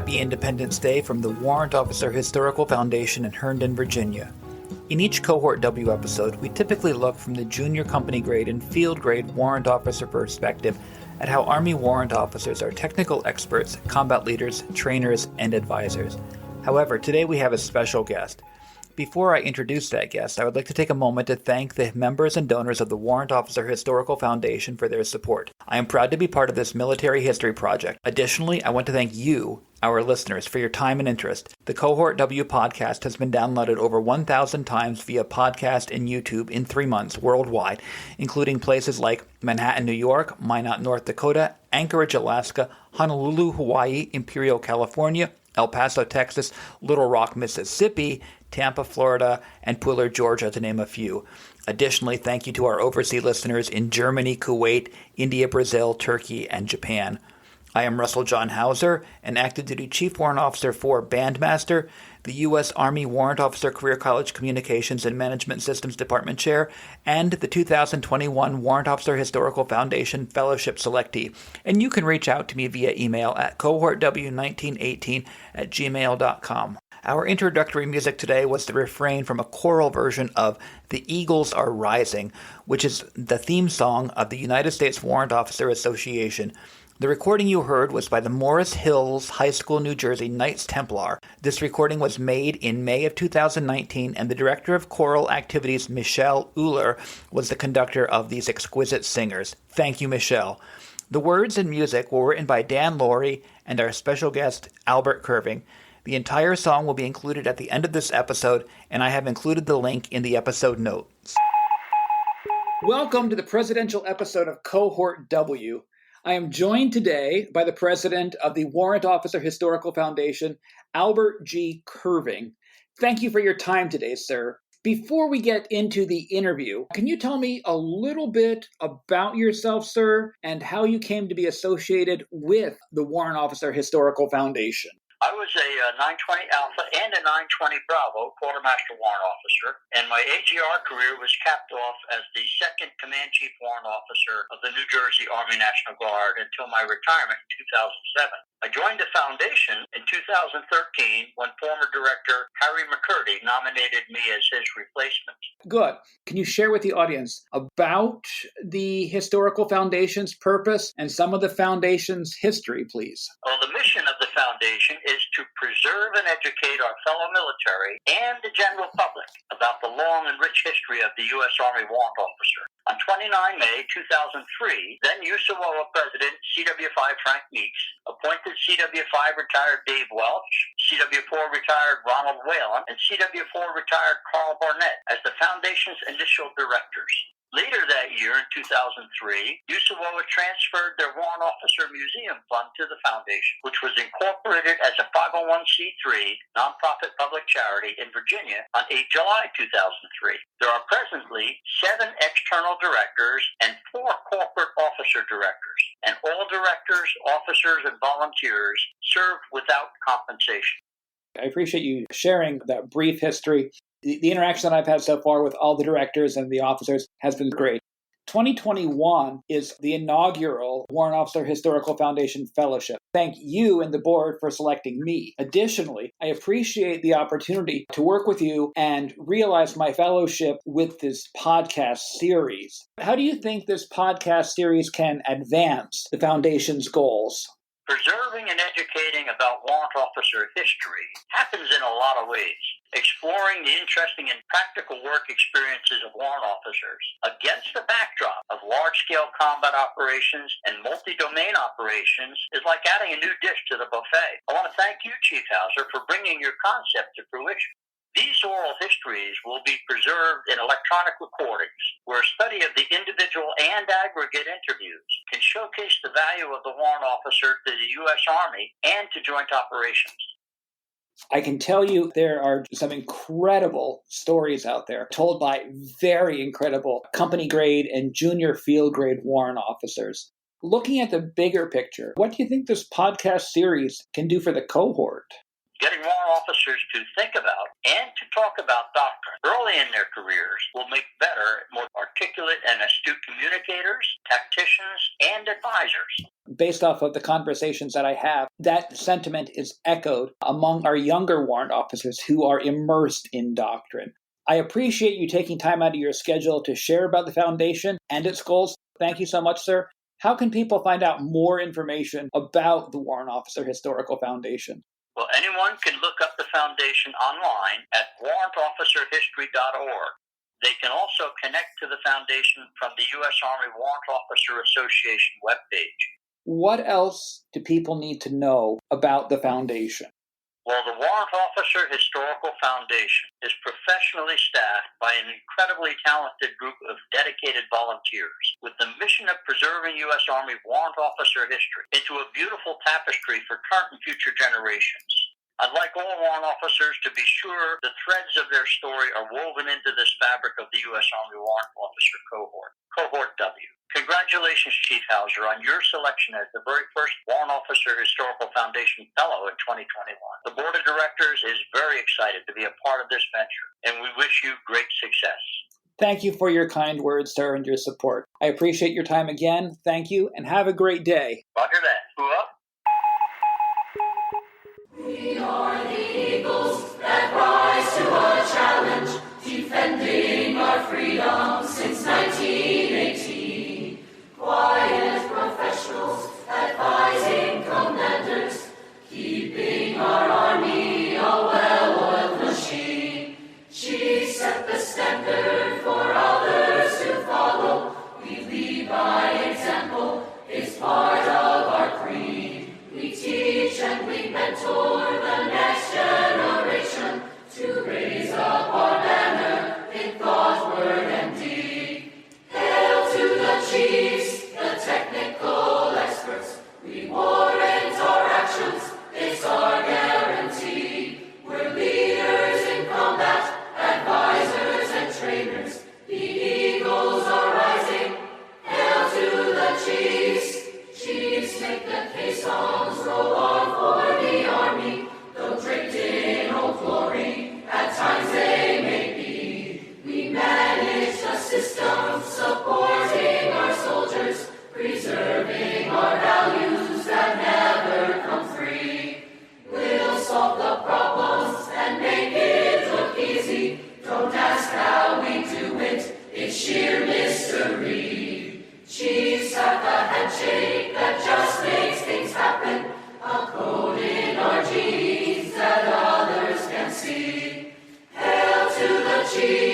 Happy Independence Day from the Warrant Officer Historical Foundation in Herndon, Virginia. In each Cohort W episode, we typically look from the junior company grade and field grade warrant officer perspective at how Army warrant officers are technical experts, combat leaders, trainers, and advisors. However, today we have a special guest. Before I introduce that guest, I would like to take a moment to thank the members and donors of the Warrant Officer Historical Foundation for their support. I am proud to be part of this military history project. Additionally, I want to thank you, our listeners, for your time and interest. The Cohort W podcast has been downloaded over 1,000 times via podcast and YouTube in 3 months worldwide, including places like Manhattan, New York, Minot, North Dakota, Anchorage, Alaska, Honolulu, Hawaii, Imperial, California, El Paso, Texas, Little Rock, Mississippi, Tampa, Florida, and Pooler, Georgia, to name a few. Additionally, thank you to our overseas listeners in Germany, Kuwait, India, Brazil, Turkey, and Japan. I am Russell John Hauser, an active duty Chief Warrant Officer for Bandmaster, the U.S. Army Warrant Officer Career College Communications and Management Systems Department Chair, and the 2021 Warrant Officer Historical Foundation Fellowship Selectee. And you can reach out to me via email at cohortw1918@gmail.com. Our introductory music today was the refrain from a choral version of The Eagles Are Rising, which is the theme song of the United States Warrant Officer Association. The recording you heard was by the Morris Hills High School, New Jersey Knights Templar. This recording was made in May of 2019, and the Director of Choral Activities, Michelle Euler, was the conductor of these exquisite singers. Thank you, Michelle. The words and music were written by Dan Laurie and our special guest, Albert Curving. The entire song will be included at the end of this episode, and I have included the link in the episode notes. Welcome to the presidential episode of Cohort W. I am joined today by the president of the Warrant Officer Historical Foundation, Albert G. Curving. Thank you for your time today, sir. Before we get into the interview, can you tell me a little bit about yourself, sir, and how you came to be associated with the Warrant Officer Historical Foundation? I was a 920 Alpha and a 920 Bravo Quartermaster Warrant Officer, and my AGR career was capped off as the second Command Chief Warrant Officer of the New Jersey Army National Guard until my retirement in 2007. I joined the foundation in 2013 when former director Harry McCurdy nominated me as his replacement. Good. Can you share with the audience about the Historical Foundation's purpose and some of the foundation's history, please? Well, the mission of the foundation is to preserve and educate our fellow military and the general public about the long and rich history of the U.S. Army Warrant Officer. On 29 May 2003, then USAWOA President CW5 Frank Meeks appointed CW5 retired Dave Welch, CW4 retired Ronald Whalen, and CW4 retired Carl Barnett as the foundation's initial directors. Later that year, in 2003, USAWOA transferred their Warrant Officer Museum Fund to the foundation, which was incorporated as a 501c3 nonprofit public charity in Virginia on 8 July 2003. There are presently 7 external directors and 4 corporate officer directors, and all directors, officers, and volunteers serve without compensation. I appreciate you sharing that brief history. The interaction that I've had so far with all the directors and the officers has been great. 2021 is the inaugural Warrant Officer Historical Foundation Fellowship. Thank you and the board for selecting me. Additionally, I appreciate the opportunity to work with you and realize my fellowship with this podcast series. How do you think this podcast series can advance the foundation's goals? Preserving and educating about warrant officer history happens in a lot of ways. Exploring the interesting and practical work experiences of warrant officers against the backdrop of large-scale combat operations and multi-domain operations is like adding a new dish to the buffet. I want to thank you, Chief Hauser, for bringing your concept to fruition. These oral histories will be preserved in electronic recordings, where a study of the individual and aggregate interviews can showcase the value of the warrant officer to the U.S. Army and to joint operations. I can tell you there are some incredible stories out there told by very incredible company grade and junior field grade warrant officers. Looking at the bigger picture, what do you think this podcast series can do for the cohort? Getting warrant officers to think about and to talk about doctrine early in their careers will make better, more articulate and astute communicators, tacticians, and advisors. Based off of the conversations that I have, that sentiment is echoed among our younger warrant officers who are immersed in doctrine. I appreciate you taking time out of your schedule to share about the foundation and its goals. Thank you so much, sir. How can people find out more information about the Warrant Officer Historical Foundation? Well, anyone can look up the foundation online at warrantofficerhistory.org. They can also connect to the foundation from the U.S. Army Warrant Officer Association webpage. What else do people need to know about the foundation? Well, the Warrant Officer Historical Foundation is professionally staffed by an incredibly talented group of dedicated volunteers with the mission of preserving U.S. Army warrant officer history into a beautiful tapestry for current and future generations. I'd like all warrant officers to be sure the threads of their story are woven into this fabric of the U.S. Army Warrant Officer Cohort, Cohort W. Congratulations, Chief Hauser, on your selection as the very first Warrant Officer Historical Foundation Fellow in 2021. The Board of Directors is very excited to be a part of this venture, and we wish you great success. Thank you for your kind words, sir, and your support. I appreciate your time again. Thank you, and have a great day. Roger that. Who up? We are the eagles that rise to our challenge, defending our freedom since 1918. Quiet professionals, advising commanders, keeping our army a well-oiled machine. She set the standard for others to follow. We lead by example, it's part of our creed. We teach and we mentor the next generation to raise up our banner in thought, word, and deed. Hail to the chiefs, the technical experts. We warrant our actions, it's our guarantee. We're leaders in combat, advisors and trainers. The eagles are rising. Hail to the chiefs. Chiefs make the caissons roll on for the army, though draped in old glory, at times they may be. We manage the system, supporting our soldiers, preserving our values that never come free. We'll solve the problems and make it look easy. Don't ask how we do it, it's sheer mystery. Chiefs have a handshake that just makes things happen, a code in our genes that others can see. Hail to the chiefs.